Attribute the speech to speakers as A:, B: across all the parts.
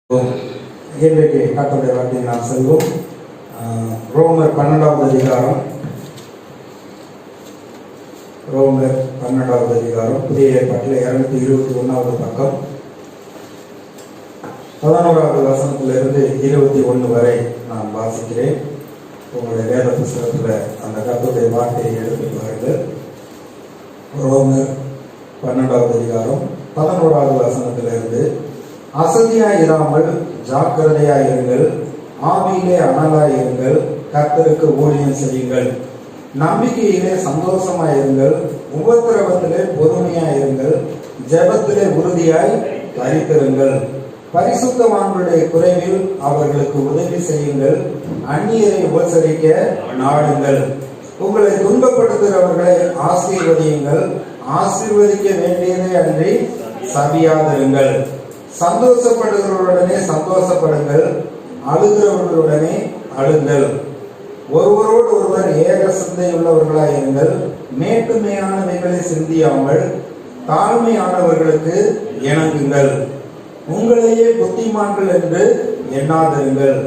A: இன்றைக்கு கர்த்தருடைய வார்த்தையை நாம் செல்வோம். ரோமர் 12வது அதிகாரம். ரோமர் 12வது அதிகாரம், புதிய ஏற்பாட்டில் 221வது பக்கம், 11வது வசனத்திலிருந்து 21 வரை நான் வாசிக்கிறேன். உங்களுடைய வேத புஸ்தகத்தில் அந்த கர்த்தருடைய வார்த்தையை எடுத்துட்டு வாருங்கள். ரோமர் 12வது அதிகாரம் 11வது வசனத்திலிருந்து, அசதியாயிராமல் ஜாக்கிரதையாயிருங்கள், ஆவியிலே அனலாயிருங்கள், கர்த்தருக்கு ஊழியம் செய்யுங்கள், நம்பிக்கையிலே சந்தோஷமாயிருங்கள், உபத்திரவத்திலே பொறுமையாயிருங்கள், ஜெபத்திலே உறுதியாய் தரித்திருங்கள், பரிசுத்தவான்களுடைய குறைவில் அவர்களுக்கு உதவி செய்யுங்கள், அந்நியரை உபசரிக்க நாடுங்கள், உங்களை துன்பப்படுத்துகிறவர்களை ஆசீர்வதியுங்கள், ஆசீர்வதிக்க வேண்டியதே அன்றி சபியாதிருங்கள், சந்தோஷப்படுகிறவர்களுடனே சந்தோஷப்படுங்கள், அழுகிறவர்களுடனே அழுங்கள், ஒருவரோடு ஒருவர் ஏக சிந்தையுள்ளவர்களாயிருங்கள், மேட்டுமையானவைகளை சிந்தியாமல் தாழ்மையானவர்களுக்கு இணங்குங்கள், உங்களையே புத்திமான்கள் என்று எண்ணாதிருங்கள்,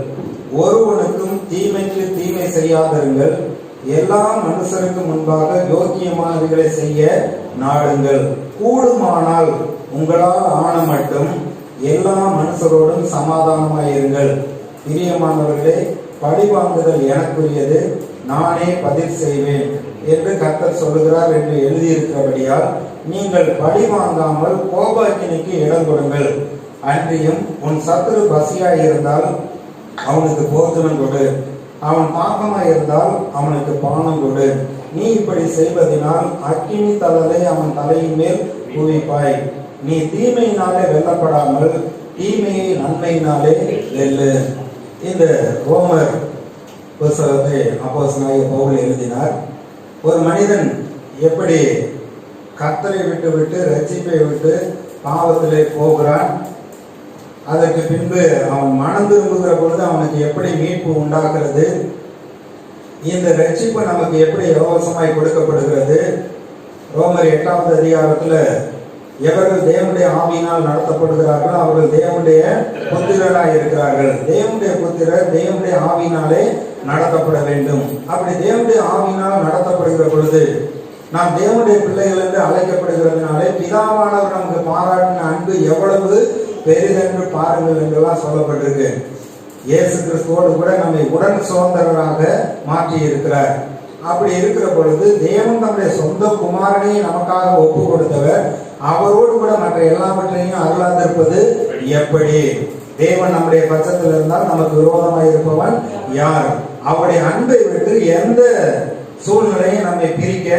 A: ஒருவனுக்கும் தீமைக்கு தீமை செய்யாதிருங்கள், எல்லா மனுஷருக்கு முன்பாக யோக்கியமானவைகளை செய்ய நாடுங்கள், கூடுமானால் உங்களால் ஆன மட்டும் எல்லா மனுஷரோடும் சமாதானமாயிருங்கள், பிரியமானவர்களே, பழிவாங்குதல் எனக்குரியது, நானே பதில் செய்வேன் என்று கர்த்தர் சொல்லுகிறார் என்று எழுதியிருக்கிறபடியால் நீங்கள் பழி வாங்காமல் கோபாக்கினிக்கு இடம் கொடுங்கள். அன்றியும் உன் சத்துரு பசியாயிருந்தால் அவனுக்கு போஜனம் கொடு, அவன் தாகமாயிருந்தால் அவனுக்கு பானம் கொடு, நீ இப்படி செய்வதனால் அக்கினி தழலை அவன் தலையின் மேல் குவிப்பாய். நீ தீமையினாலே வெல்லப்படாமல் தீமையை நன்மையினாலே வெல்லு. இந்த ரோமர் புத்தகத்தை அப்போஸ்தலனாகிய பவுல் எழுதினார். ஒரு மனிதன் எப்படி கர்த்தரை விட்டு ரட்சிப்பை விட்டு பாவத்திலே போகிறான், அதற்கு பின்பு அவன் மனம் திரும்புகிற பொழுது அவனுக்கு எப்படி மீட்பு உண்டாகிறது, இந்த ரட்சிப்பு நமக்கு எப்படி இலவசமாய் கொடுக்கப்படுகிறது. ரோமர் 8வது அதிகாரத்துல எவர்கள் தேவனுடைய ஆவியினால் நடத்தப்படுகிறார்களோ அவர்கள் தேவனுடைய புத்திரராய் இருக்கிறார்கள். தேவனுடைய புத்திரர் தேவனுடைய ஆவியினாலே நடத்தப்பட வேண்டும். அப்படி தேவனுடைய ஆவியினால் நடத்தப்படுகிற பொழுது நாம் தேவனுடைய பிள்ளைகள் என்று அழைக்கப்படுகிறதுனாலே பிதாவானவர் நமக்கு பாராட்டின அன்பு எவ்வளவு பெரிதென்று பாருங்கள் என்றெல்லாம் சொல்லப்பட்டிருக்கு. இயேசு கிறிஸ்துவோடு கூட நம்மை உடன் சுதந்திரராக மாற்றி இருக்கிறார். அப்படி இருக்கிற பொழுது தேவன் நம்முடைய சொந்த குமாரனை நமக்காக ஒப்பு கொடுத்தவர், அவரோடு கூட மற்ற எல்லாவற்றையும் அருளாதிருப்பது எப்படி? தேவன் நம்முடைய பட்சத்தில் இருந்தால் நமக்கு விரோதமாக இருப்பவன் யார்? அவருடைய அன்பை விட்டு எந்த சூழ்நிலையும் நம்மை பிரிக்க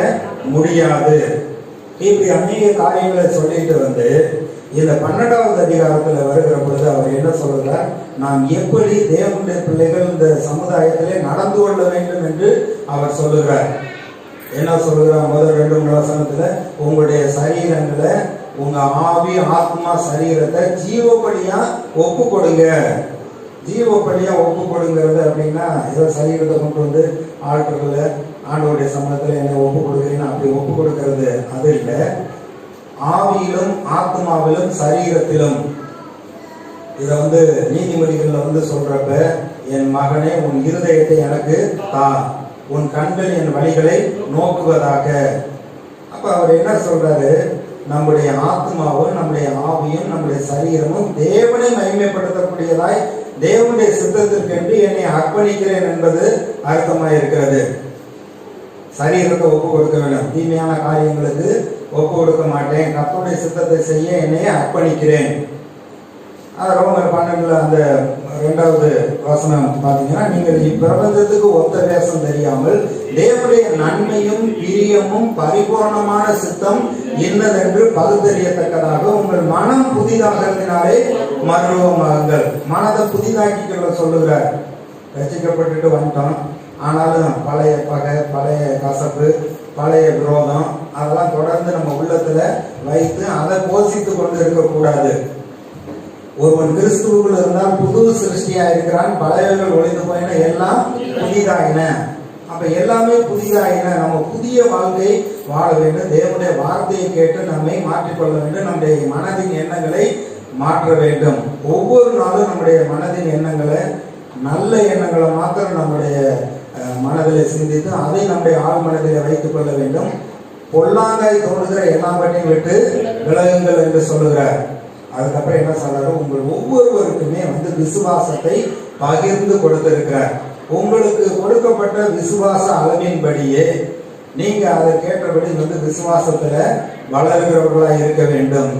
A: முடியாது. இப்படி அநேக காரியங்களை சொல்லிட்டு வந்து இந்த 12வது அதிகாரத்தில் வருகிற பொழுது அவர் என்ன சொல்றார், நாம் எப்படி தேவனுடைய பிள்ளைகள் இந்த சமுதாயத்திலே நடந்து கொள்ள வேண்டும் என்று அவர் சொல்லுகிறார். என்ன சொல்லுகிறார்? முதல் 2 வசனத்துல, உங்களுடைய சரீரங்களை, உங்க ஆவி ஆத்மா சரீரத்தை ஜீவப்படியா ஒப்பு கொடுங்க. ஜீவப்படியா ஒப்பு கொடுங்கிறது அப்படின்னா ஏதோ சரீரத்தை கொண்டு வந்து ஆல்டர்ல ஆண்டவருடைய சமூகத்துல என்ன ஒப்பு கொடுக்குறீங்கன்னா அப்படி ஒப்பு கொடுக்கறது அது இல்லை. ஆவியிலும் ஆத்மாவிலும் சரீரத்திலும். இதை நீதிமொழிகள்ல சொல்றப்ப, என் மகனே உன் இருதயத்தை எனக்கு தா, உன் கண்கள் என் வழிகளை நோக்குவதாக. அப்ப அவர் என்ன சொல்றாரு? நம்முடைய ஆத்மாவும் நம்முடைய ஆவியும் நம்முடைய சரீரமும் தேவனை மகிமைப்படுத்தக்கூடியதாய் தேவனுடைய சித்தத்திற்கென்று என்னை அர்ப்பணிக்கிறேன் என்பது அர்த்தமாய் இருக்கிறது. சரீரத்தை ஒப்பு கொடுக்க வேண்டும், தீமையான காரியங்களுக்கு ஒப்பு கொடுக்க மாட்டேன், கர்த்தருடைய சித்தத்தை செய்ய என்னை அர்ப்பணிக்கிறேன். ரோமர் 12 அந்த 2வது வசனம் பார்த்தீங்கன்னா, நீங்கள் இப்பிரபஞ்சத்துக்கு ஒத்த வேஷம் தெரியாமல் தேவனுடைய நன்மையும் பிரியமும் பரிபூர்ணமான சித்தம் இன்னதென்று பகுத்தறியத்தக்கதாக உங்கள் மனம் புதிதாகிறதுனாலே மறுரூபமாகுங்கள். மனதை புதிதாக்கிக்கொள்ள சொல்லுகிறார். ரசிக்கப்பட்டுட்டு வந்துட்டோம், ஆனாலும் பழைய பகை, பழைய கசப்பு, பழைய விரோதம் அதெல்லாம் தொடர்ந்து நம்ம உள்ளத்துல வைத்து அதை போஷித்து கொண்டு இருக்கக்கூடாது. ஒருவன் கிறிஸ்துவுக்குள் இருந்தால் புது சிருஷ்டியா இருக்கிறான், பழையவர்கள் ஒழிந்து போயின, எல்லாம் புதிதாயின. அப்ப எல்லாமே புதிதாயின. நம்ம புதிய வாழ்க்கை வாழ வேண்டும். தேவனுடைய வார்த்தையை கேட்டு நம்மை மாற்றிக்கொள்ள வேண்டும். நம்முடைய மனதின் எண்ணங்களை மாற்ற வேண்டும். ஒவ்வொரு நாளும் நம்முடைய மனதின் எண்ணங்களை, நல்ல எண்ணங்களை மாத்திரம் நம்முடைய மனதில் சிந்தித்து அதை நம்முடைய ஆள் மனதில் வைத்துக் கொள்ள வேண்டும். பொல்லாங்காய் தோன்றுகிற எல்லாவற்றையும் விட்டு விலகுங்கள் என்று சொல்லுகிறார். அதுக்கப்புறம் என்ன சொல்றாரு, உங்கள் ஒவ்வொருவருக்குமே விசுவாசத்தை பகிர்ந்து கொடுத்திருக்கிறார். உங்களுக்கு கொடுக்கப்பட்ட விசுவாச அளவின்படியே நீங்க அதற்கேற்றபடி விசுவாசத்துல வளர்கிறவர்களா இருக்க வேண்டும்.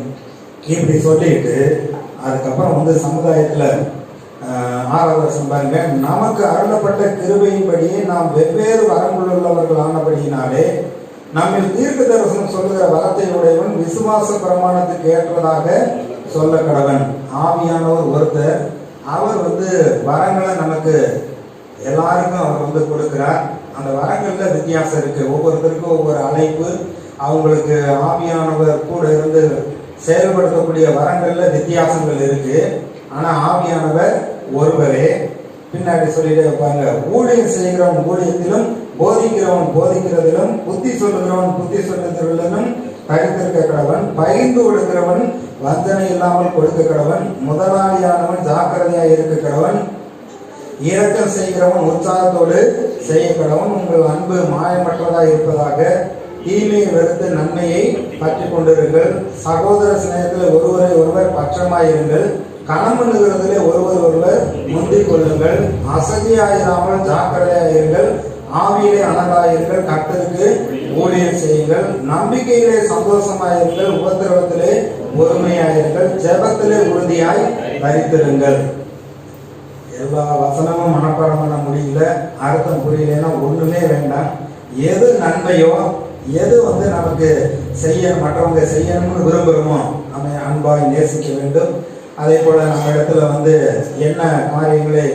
A: இப்படி சொல்லிட்டு அதுக்கப்புறம் சமுதாயத்துல 6வது வருஷம் பாருங்க, நமக்கு அருளப்பட்ட கிருபையின்படியே நாம் வெவ்வேறு வரங்களுள்ளவர்கள் ஆனபடியினாலே நம்மில் தீர்க்க தரிசனம் சொல்லுகிற வரத்தை உடையவன் விசுவாச பிரமாணத்துக்கு ஏற்றதாக சொல்ல கடவன். ஆவியானவர் ஒருத்தர், அவர் வரங்களை நமக்கு எல்லாருக்கும் அவர் கொடுக்கிறார். அந்த வரங்கள்ல வித்தியாசம் இருக்கு. ஒவ்வொருத்தருக்கும் ஒவ்வொரு அழைப்பு, அவங்களுக்கு ஆவியானவர் கூட இருந்து செயல்படுத்தக்கூடிய வரங்கள்ல வித்தியாசங்கள் இருக்கு. ஆனா ஆவியானவர் ஒருவரே. பின்னாடி சொல்லிட்டே வைப்பாங்க, ஊழியம் செய்கிறவன் ஊழியத்திலும், போதிக்கிறவன் போதிக்கிறதிலும், புத்தி சொல்லுகிறவன் புத்தி சொல்லுகிறதிலும் தரித்திருக்க கடவன், பகிர்ந்து கொடுக்கிறவன் வஞ்சனை இல்லாமல் கொடுக்க கடவன், முதலாளியானவன் ஜாக்கிரதையாய் இருக்க கடவன், இரக்கம் செய்கிறவன் உற்சாகத்தோடு செய்ய கடவன், உங்கள் அன்பு மாயமற்றதாய் இருப்பதாக, தீமையை வெறுத்து நன்மையை பற்றி கொண்டிருங்கள், சகோதர சிநேகத்தில் ஒருவரை ஒருவர் பட்சமாயிருங்கள், கணம் பண்ணுகிறதிலே ஒருவர் ஒருவர் முந்திக் கொள்ளுங்கள், அசதியாயிராமல் ஜாக்கிரதையாயிருங்கள், ஆவியிலே அனலாயிருங்கள், கர்த்தருக்கு ஊழியம் செய்யுங்கள், நம்பிக்கையிலே சந்தோஷமாயிருங்கள், உபத்திரவத்திலே பொறுமையாயிருங்கள், ஜெபத்திலே உறுதியாய் தரித்திருங்கள். எல்லா வசனமும் மனப்பாடம் பண்ண முடியல, அர்த்தம் புரியலன்னா ஒண்ணுமே வேண்டாம். எது நன்மையோ, எது நமக்கு செய்ய மற்றவங்க செய்யணும்னு விரும்புகிறோமோ நம்ம அன்பாய் நேசிக்க வேண்டும். அதே போல நம்ம இடத்துல என்ன காரியங்களை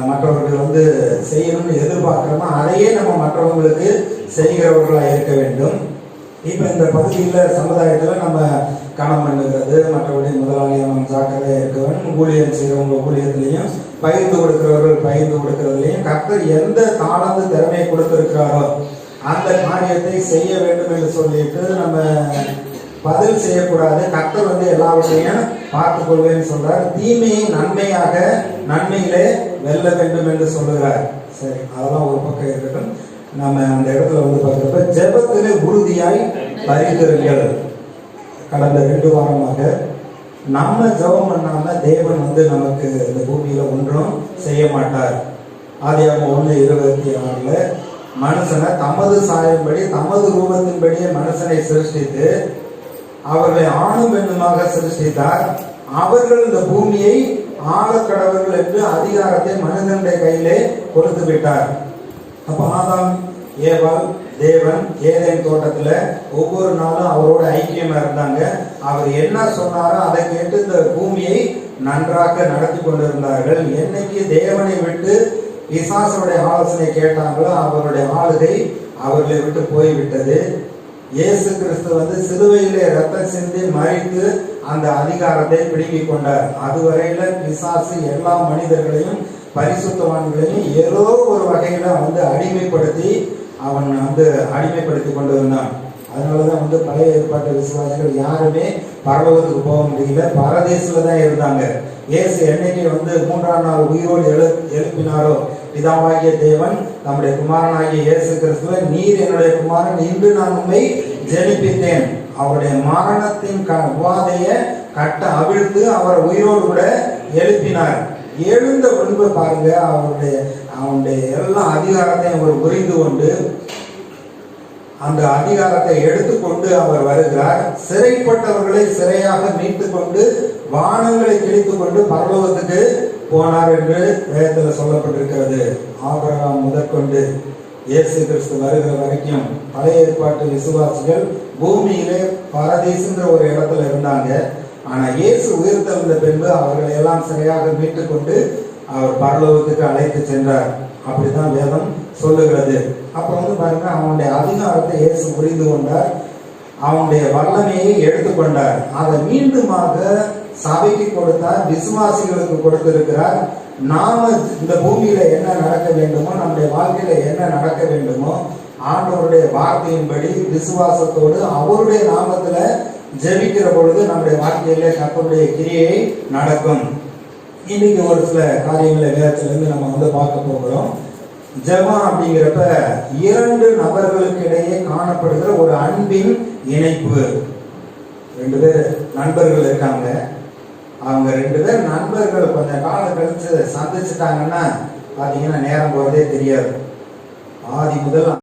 A: மற்றவர்கள் செய்யணும்னு எதிர்பார்க்கிறோமோ அதையே நம்ம மற்றவங்களுக்கு செய்கிறவர்களாக இருக்க வேண்டும். இப்போ இந்த பகுதியில் சமுதாயத்தில் நம்ம கணம் பண்ணுகிறது, மற்றபடி முதலாளியான ஜாக்கிரதையாக இருக்கவன், ஊழியம் செய்கிறவங்க ஊழியத்திலையும், பகிர்ந்து கொடுக்கிறவர்கள் பகிர்ந்து கொடுக்கறதுலையும், கர்த்தர் எந்த தாளந்து திறமையை கொடுத்திருக்கிறாரோ அந்த காரியத்தை செய்ய வேண்டும் என்று சொல்லிட்டு நம்ம பதில் செய்யக்கூடாது. கர்த்தர் எல்லாவற்றையும் பார்த்துக் கொள்வேன்னு சொல்றார். தீமையை நன்மையாக, நன்மையிலே வெல்ல வேண்டும் என்று சொல்லுகிறார். சரி, அதெல்லாம் ஒரு பக்கம் இருக்கட்டும். நம்ம அந்த இடத்துல பார்க்கிறப்ப ஜெபத்திலே உறுதியாய் தரித்திருங்கள். கடந்த 2 வாரமாக நம்ம ஜெபம் பண்ணாம தேவன் நமக்கு இந்த பூமியில ஒன்றும் செய்ய மாட்டார். ஆதியாகமம் 1:26 மனுஷனை தமது சாயம்படி தமது ரூபத்தின்படியே மனுஷனை சிருஷ்டித்து அவர்களை ஆணும் பெண்ணுமாக சிருஷ்டித்தார். அவர்கள் இந்த பூமியை ஆளக்கடவர்கள் என்று அதிகாரத்தை மனிதனுடைய கையிலே கொடுத்து விட்டார். அப்ப ஆதாம் ஏவாள் தேவன் ஏதேன் தோட்டத்துல ஒவ்வொரு நாளும் அவரோட ஐக்கியமா இருந்தாங்க. அவர் என்ன சொன்னாரோ அதை கேட்டு இந்த பூமியை நன்றாக நடத்தி கொண்டிருந்தார்கள். என்னைக்கு தேவனை விட்டு பிசாசுடைய ஆலோசனை கேட்டாங்களோ அவருடைய ஆளுகை அவர்களை விட்டு போய்விட்டது. இயேசு கிறிஸ்து சிலுவையிலே ரத்தம் சிந்தி மறித்து அந்த அதிகாரத்தை பிடுங்கிக் கொண்டார். அதுவரையில பிசாசு எல்லா மனிதர்களையும் பரிசுத்தவான்களையும் ஏதோ ஒரு வகையில அடிமைப்படுத்தி அவன் அடிமைப்படுத்தி கொண்டு வந்தான். அதனாலதான் பழைய ஏற்பாட்டு விசுவாசிகள் யாருமே பரலோகத்துக்கு போக முடியல, பரதேசில தான் இருந்தாங்க. இயேசு என்னைக்கு 3ஆம் நாள் உயிரோடு எழுப்பினாரோ பிதாவாகிய தேவன் நம்முடைய குமாரனாகிய இயேசு கிறிஸ்துவை, நீர் என்னுடைய குமாரன், இன்று நான் உண்மை ஜெனிப்பித்தேன், அவருடைய மரணத்தின் உபாதைய கட்ட அவிழ்த்து அவர் உயிரோடு கூட எழுப்பினார். எழுந்த முன்பு பாருங்க, அவனுடைய எல்லா அதிகாரத்தையும் அவர் புரிந்து கொண்டு அந்த அதிகாரத்தை எடுத்துக்கொண்டு அவர் வருகிறார். சிறைப்பட்டவர்களை சிறையாக மீட்டு கொண்டு வானங்களை கிழித்து கொண்டு பரலோகத்துக்கு போனார் என்று வேதத்தில் சொல்லப்பட்டிருக்கிறது. ஆபிரகாம் முதற்கொண்டு இயேசு கிறிஸ்து வருகிற வரைக்கும் பழைய ஏற்பாட்டு விசுவாசிகள் பூமியிலே பரதீசுங்கிற ஒரு இடத்துல இருந்தாங்க. ஆனா இயேசு உயிர்த்தெழுந்த பின்பு அவர்களை எல்லாம் சிறையாக மீட்டு கொண்டு அவர் பரலோகத்துக்கு அழைத்து சென்றார். அப்படிதான் வேதம் சொல்லுகிறது. அப்ப பாருங்க, அவனுடைய அதிகாரத்தை இயேசு புரிந்து கொண்டார், அவனுடைய வல்லமையை எடுத்துக்கொண்டார். அதை மீண்டுமாக சபைக்கு கொடுத்தார், விசுவாசிகளுக்கு கொடுத்திருக்கிறார். நாம இந்த பூமியில என்ன நடக்க வேண்டுமோ, நம்முடைய வாழ்க்கையில என்ன நடக்க வேண்டுமோ, ஆண்டவருடைய வார்த்தையின்படி விசுவாசத்தோடு அவருடைய நாமத்துல ஜெபிக்கிற பொழுது நம்முடைய வாழ்க்கையில கர்த்தருடைய கிரியை நடக்கும். இன்னைக்கு ஒரு சில காரியங்களை வேதத்திலிருந்து நம்ம பார்க்க போகிறோம். ஜெபம் அப்படிங்கிறப்ப இரண்டு நபர்களுக்கு இடையே காணப்படுகிற ஒரு அன்பின் இணைப்பு. ரெண்டு பேர் நண்பர்கள் இருக்காங்க. அவங்க ரெண்டு பேர் நண்பர்கள் கொஞ்ச காலம் கழிச்சு சந்திச்சுட்டாங்கன்னா பாத்தீங்கன்னா நேரம் போறதே தெரியாது. ஆதி முதல்